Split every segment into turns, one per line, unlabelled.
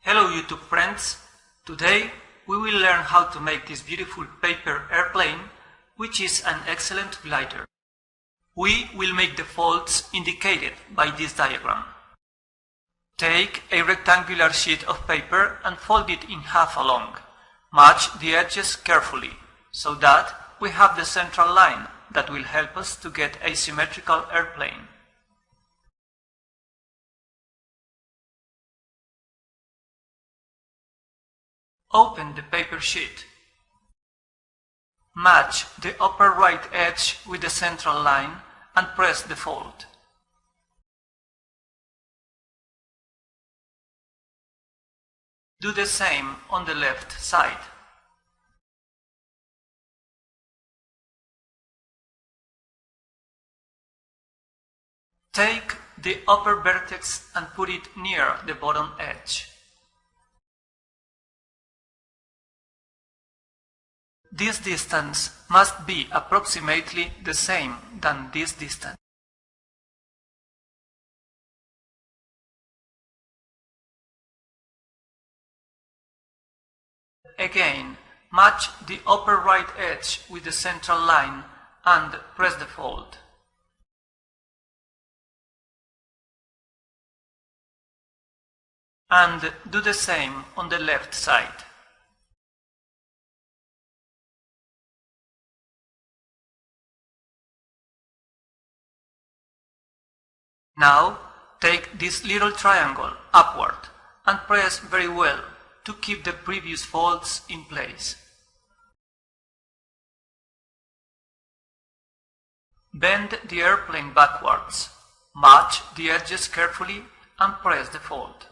Hello YouTube friends! Today we will learn how to make this beautiful paper airplane, which is an excellent glider. We will make the folds indicated by this diagram. Take a rectangular sheet of paper and fold it in half along. Match the edges carefully, so that we have the central line that will help us to get a symmetrical airplane. Open the paper sheet. Match the upper right edge with the central line and press the fold. Do the same on the left side. Take the upper vertex and put it near the bottom edge. This distance must be approximately the same than this distance. Again, match the upper right edge with the central line and press the fold. And do the same on the left side. Now, take this little triangle upward and press very well to keep the previous folds in place. Bend the airplane backwards, match the edges carefully and press the fold.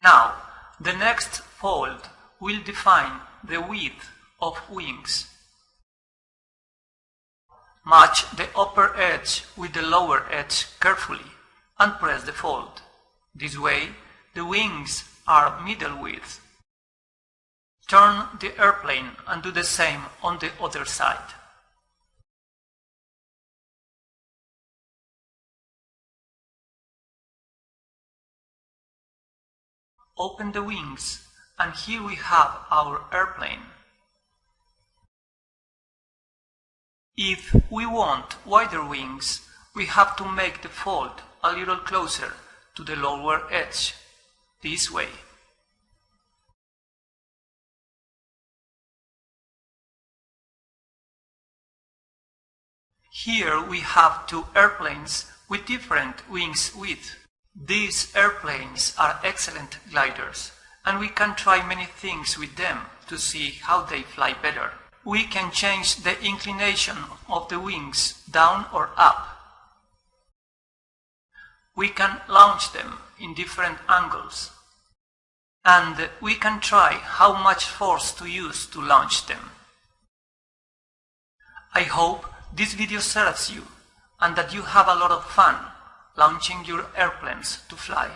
Now, the next fold will define the width of wings. Match the upper edge with the lower edge carefully and press the fold. This way, the wings are middle width. Turn the airplane and do the same on the other side. Open the wings, and here we have our airplane. If we want wider wings, we have to make the fold a little closer to the lower edge, this way. Here we have two airplanes with different wings width. These airplanes are excellent gliders, and we can try many things with them to see how they fly better. We can change the inclination of the wings down or up. We can launch them in different angles. And we can try how much force to use to launch them. I hope this video serves you and that you have a lot of fun launching your airplanes to fly.